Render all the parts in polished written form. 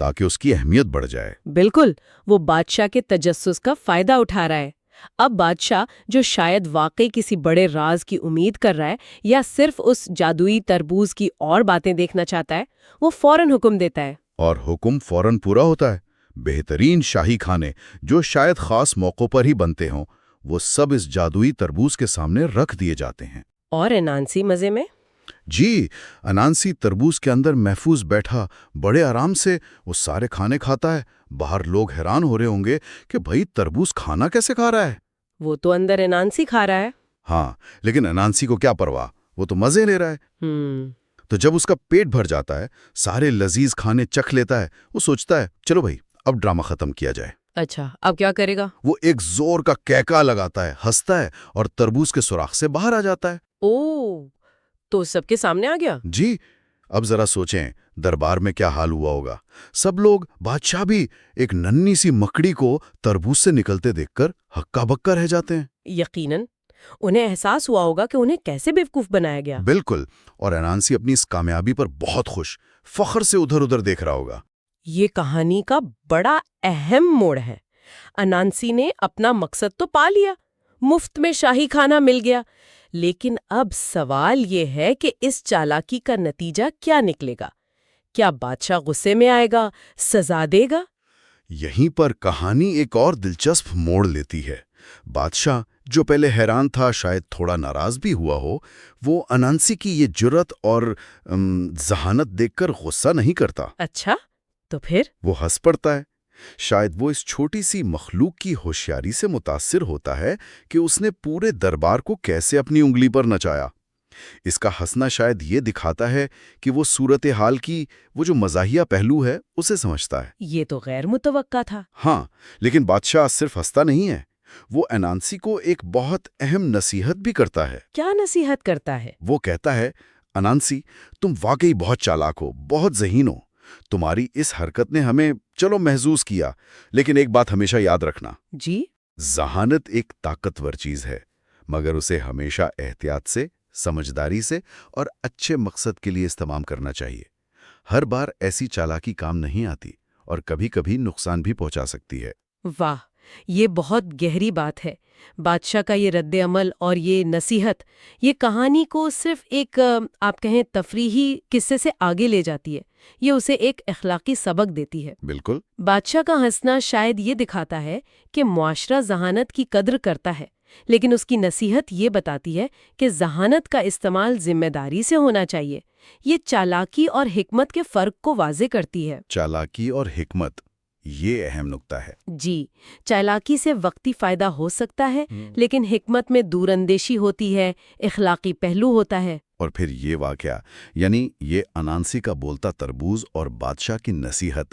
تاکہ اس کی اہمیت بڑھ جائے۔ بالکل، وہ بادشاہ کے تجسس کا فائدہ اٹھا رہا ہے۔ اب بادشاہ، جو شاید واقعی کسی بڑے راز کی امید کر رہا ہے یا صرف اس جادوئی تربوز کی اور باتیں دیکھنا چاہتا ہے، وہ فوراً حکم دیتا ہے۔ اور حکم فوراً پورا ہوتا ہے۔ بہترین شاہی کھانے جو شاید خاص موقعوں پر ہی بنتے ہوں، وہ سب اس جادوئی تربوز کے سامنے رکھ دیے جاتے ہیں۔ اور انانسی مزے میں؟ جی، انانسی تربوز کے اندر محفوظ بیٹھا بڑے آرام سے وہ سارے کھانے کھاتا ہے۔ باہر لوگ حیران ہو رہے ہوں گے کہ بھئی تربوز کھانا کیسے کھا رہا ہے؟ وہ تو اندر انانسی کھا رہا ہے۔ ہاں، لیکن انانسی کو کیا پرواہ، وہ تو مزے لے رہا ہے۔ تو جب اس کا پیٹ بھر جاتا ہے، سارے لذیذ کھانے چکھ لیتا ہے، وہ سوچتا ہے چلو بھئی اب ڈرامہ ختم کیا جائے۔ اچھا، اب کیا کرے گا؟ وہ ایک زور کا کہکا لگاتا ہے، ہنستا ہے اور تربوز کے سوراخ سے باہر آ جاتا ہے۔ اوہ، تو سب کے سامنے آ گیا؟ جی، اب ذرا سوچیں دربار میں کیا حال ہوا ہوگا۔ سب لوگ، بادشاہ بھی، ایک ننھی سی مکڑی کو تربوز سے نکلتے دیکھ کر ہکا بکا رہ جاتے ہیں۔ یقیناً انہیں احساس ہوا ہوگا کہ انہیں کیسے بیوقوف بنایا گیا۔ بالکل، اور انانسی اپنی اس کامیابی پر بہت خوش، فخر سے ادھر ادھر دیکھ رہا ہوگا۔ یہ کہانی کا بڑا اہم موڑ ہے۔ انانسی نے اپنا مقصد تو پا لیا، مفت میں شاہی کھانا مل گیا، لیکن اب سوال یہ ہے کہ اس چالاکی کا نتیجہ کیا نکلے گا؟ کیا بادشاہ غصے میں آئے گا، سزا دے گا؟ یہیں پر کہانی ایک اور دلچسپ موڑ لیتی ہے۔ بادشاہ، جو پہلے حیران تھا، شاید تھوڑا ناراض بھی ہوا ہو، وہ انانسی کی یہ جرأت اور ذہانت دیکھ کر غصہ نہیں کرتا۔ اچھا، تو پھر؟ وہ ہنس پڑتا ہے۔ شاید وہ اس چھوٹی سی مخلوق کی ہوشیاری سے متاثر ہوتا ہے کہ اس نے پورے دربار کو کیسے اپنی انگلی پر نچایا۔ اس کا ہنسنا شاید یہ دکھاتا ہے کہ وہ صورتحال کی وہ جو مزاحیہ پہلو ہے اسے سمجھتا ہے۔ یہ تو غیر متوقع تھا۔ ہاں، لیکن بادشاہ صرف ہنستا نہیں ہے، وہ انانسی کو ایک بہت اہم نصیحت بھی کرتا ہے۔ کیا نصیحت کرتا ہے؟ وہ کہتا ہے، انانسی، تم واقعی بہت چالاک ہو، بہت ذہین ہو۔ تمہاری اس حرکت نے ہمیں چلو محظوظ کیا، لیکن ایک بات ہمیشہ یاد رکھنا۔ جی؟ ذہانت ایک طاقتور چیز ہے، مگر اسے ہمیشہ احتیاط سے، سمجھداری سے اور اچھے مقصد کے لیے استعمال کرنا چاہیے۔ ہر بار ایسی چالاکی کام نہیں آتی اور کبھی کبھی نقصان بھی پہنچا سکتی ہے۔ واہ، یہ بہت گہری بات ہے۔ بادشاہ کا یہ رد عمل اور یہ نصیحت، یہ کہانی کو صرف ایک آپ کہیں تفریحی قصے سے آگے لے جاتی ہے، یہ اسے ایک اخلاقی سبق دیتی ہے۔ بالکل۔ بادشاہ کا ہنسنا شاید یہ دکھاتا ہے کہ معاشرہ ذہانت کی قدر کرتا ہے، لیکن اس کی نصیحت یہ بتاتی ہے کہ ذہانت کا استعمال ذمہ داری سے ہونا چاہیے۔ یہ چالاکی اور حکمت کے فرق کو واضح کرتی ہے۔ چالاکی اور حکمت، یہ اہم نکتہ ہے۔ جی، چالاکی سے وقتی فائدہ ہو سکتا ہے، لیکن حکمت میں دور اندیشی ہوتی ہے، اخلاقی پہلو ہوتا ہے۔ اور پھر یہ واقعہ، یعنی یہ انانسی کا بولتا تربوز اور بادشاہ کی نصیحت،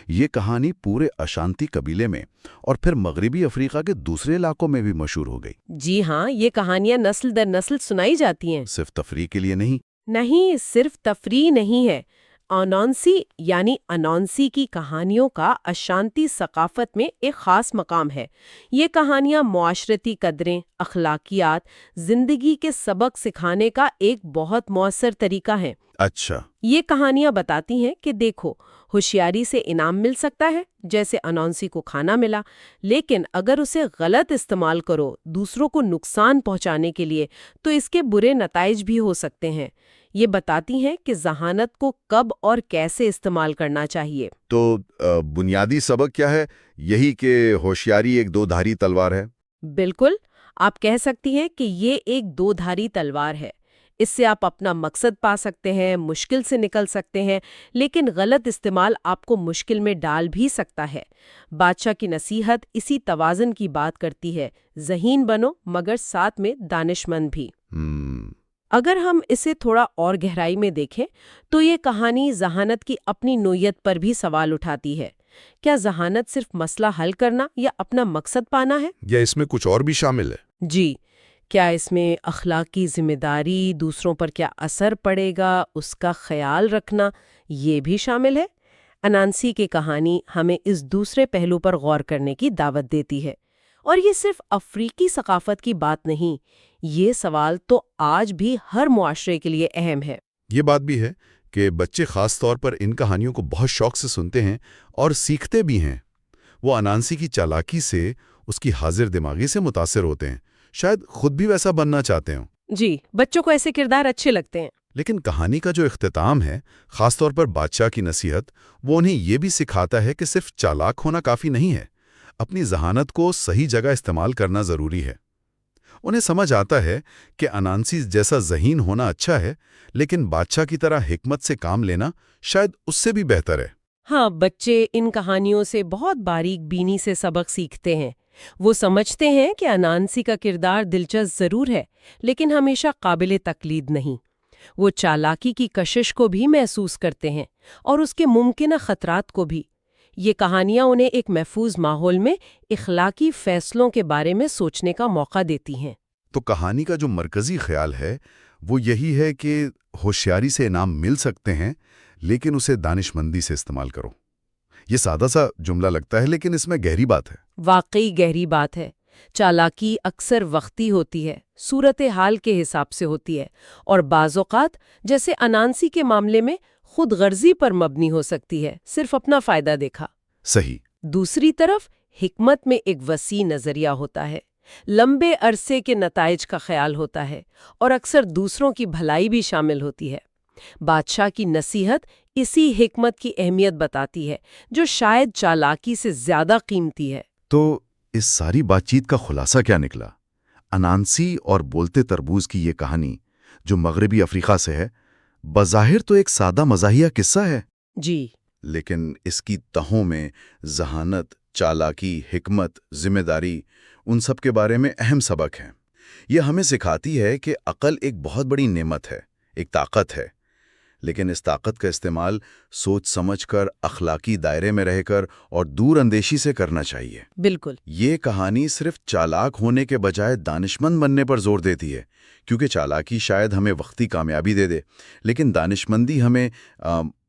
یہ کہانی پورے اشانتی قبیلے میں اور پھر مغربی افریقہ کے دوسرے علاقوں میں بھی مشہور ہو گئی۔ جی ہاں، یہ کہانیاں نسل در نسل سنائی جاتی ہیں۔ صرف تفریح کے لیے نہیں۔ نہیں، صرف تفریح نہیں ہے۔ انانسی یعنی انانسی کی کہانیوں کا اشانتی ثقافت میں ایک خاص مقام ہے۔ یہ کہانیاں معاشرتی قدریں، اخلاقیات، زندگی کے سبق سکھانے کا ایک بہت مؤثر طریقہ ہے۔ اچھا۔ یہ کہانیاں بتاتی ہیں کہ دیکھو، ہوشیاری سے انعام مل سکتا ہے، جیسے انانسی کو کھانا ملا، لیکن اگر اسے غلط استعمال کرو دوسروں کو نقصان پہنچانے کے لیے تو اس کے برے نتائج بھی ہو سکتے ہیں۔ یہ بتاتی ہیں کہ ذہانت کو کب اور کیسے استعمال کرنا چاہیے۔ تو بنیادی سبق کیا ہے؟ یہی کہ ہوشیاری ایک دو دھاری تلوار ہے۔ بالکل، آپ کہہ سکتی ہیں کہ یہ ایک دو دھاری تلوار ہے۔ اس سے آپ اپنا مقصد پا سکتے ہیں، مشکل سے نکل سکتے ہیں، لیکن غلط استعمال آپ کو مشکل میں ڈال بھی سکتا ہے۔ بادشاہ کی نصیحت اسی توازن کی بات کرتی ہے، ذہین بنو مگر ساتھ میں دانش مند بھی۔ اگر ہم اسے تھوڑا اور گہرائی میں دیکھیں تو یہ کہانی ذہانت کی اپنی نوعیت پر بھی سوال اٹھاتی ہے۔ کیا ذہانت صرف مسئلہ حل کرنا یا اپنا مقصد پانا ہے؟ یا اس میں کچھ اور بھی شامل ہے؟ جی، کیا اس میں اخلاقی ذمہ داری، دوسروں پر کیا اثر پڑے گا، اس کا خیال رکھنا، یہ بھی شامل ہے؟ انانسی کی کہانی ہمیں اس دوسرے پہلو پر غور کرنے کی دعوت دیتی ہے۔ اور یہ صرف افریقی ثقافت کی بات نہیں، یہ سوال تو آج بھی ہر معاشرے کے لیے اہم ہے۔ یہ بات بھی ہے کہ بچے خاص طور پر ان کہانیوں کو بہت شوق سے سنتے ہیں اور سیکھتے بھی ہیں۔ وہ انانسی کی چالاکی سے، اس کی حاضر دماغی سے متاثر ہوتے ہیں، شاید خود بھی ویسا بننا چاہتے ہوں۔ جی، بچوں کو ایسے کردار اچھے لگتے ہیں۔ لیکن کہانی کا جو اختتام ہے، خاص طور پر بادشاہ کی نصیحت، وہ انہیں یہ بھی سکھاتا ہے کہ صرف چالاک ہونا کافی نہیں ہے، اپنی ذہانت کو صحیح جگہ استعمال کرنا ضروری ہے۔ انہیں سمجھ آتا ہے کہ انانسی جیسا ذہین ہونا اچھا ہے، لیکن بادشاہ کی طرح حکمت سے کام لینا شاید اس سے بھی بہتر ہے۔ ہاں، بچے ان کہانیوں سے بہت باریک بینی سے سبق سیکھتے ہیں۔ وہ سمجھتے ہیں کہ انانسی کا کردار دلچسپ ضرور ہے، لیکن ہمیشہ قابل تقلید نہیں۔ وہ چالاکی کی کشش کو بھی محسوس کرتے ہیں اور اس کے ممکنہ خطرات کو بھی۔ یہ کہانیاں انہیں ایک محفوظ ماحول میں اخلاقی فیصلوں کے بارے میں سوچنے کا موقع دیتی ہیں۔ تو کہانی کا جو مرکزی خیال ہے وہ یہی ہے کہ ہوشیاری سے انعام مل سکتے ہیں، لیکن اسے دانش مندی سے استعمال کرو۔ یہ سادہ سا جملہ لگتا ہے، لیکن اس میں گہری بات ہے۔ واقعی گہری بات ہے۔ چالاکی اکثر وقتی ہوتی ہے، صورتحال کے حساب سے ہوتی ہے، اور بعض اوقات جیسے انانسی کے معاملے میں خود غرضی پر مبنی ہو سکتی ہے، صرف اپنا فائدہ دیکھا۔ صحیح۔ دوسری طرف حکمت میں ایک وسیع نظریہ ہوتا ہے، لمبے عرصے کے نتائج کا خیال ہوتا ہے، اور اکثر دوسروں کی بھلائی بھی شامل ہوتی ہے۔ بادشاہ کی نصیحت اسی حکمت کی اہمیت بتاتی ہے، جو شاید چالاکی سے زیادہ قیمتی ہے۔ تو اس ساری بات چیت کا خلاصہ کیا نکلا؟ انانسی اور بولتے تربوز کی یہ کہانی، جو مغربی افریقہ سے ہے، بظاہر تو ایک سادہ مزاحیہ قصہ ہے، جی، لیکن اس کی تہوں میں ذہانت، چالاکی، حکمت، ذمہ داری، ان سب کے بارے میں اہم سبق ہیں۔ یہ ہمیں سکھاتی ہے کہ عقل ایک بہت بڑی نعمت ہے، ایک طاقت ہے، لیکن اس طاقت کا استعمال سوچ سمجھ کر، اخلاقی دائرے میں رہ کر اور دور اندیشی سے کرنا چاہیے۔ بالکل۔ یہ کہانی صرف چالاک ہونے کے بجائے دانشمند بننے پر زور دیتی ہے، کیونکہ چالاکی شاید ہمیں وقتی کامیابی دے دے، لیکن دانشمندی ہمیں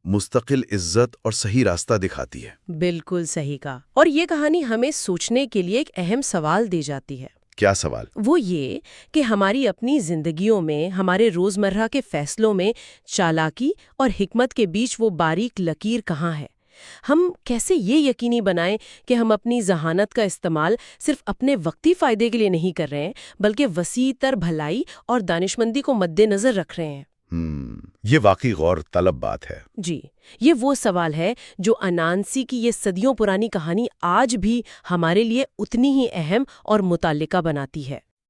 مستقل عزت اور صحیح راستہ دکھاتی ہے۔ بالکل صحیح کہا۔ اور یہ کہانی ہمیں سوچنے کے لیے ایک اہم سوال دے جاتی ہے۔ کیا سوال؟ وہ یہ کہ ہماری اپنی زندگیوں میں، ہمارے روزمرہ کے فیصلوں میں چالاکی اور حکمت کے بیچ وہ باریک لکیر کہاں ہے؟ ہم کیسے یہ یقینی بنائیں کہ ہم اپنی ذہانت کا استعمال صرف اپنے وقتی فائدے کے لیے نہیں کر رہے ہیں، بلکہ وسیع تر بھلائی اور دانشمندی کو مد نظر رکھ رہے ہیں؟ یہ واقعی غور طلب بات ہے۔ جی، یہ وہ سوال ہے جو انانسی کی یہ صدیوں پرانی کہانی آج بھی ہمارے لیے اتنی ہی اہم اور متعلقہ بناتی ہے۔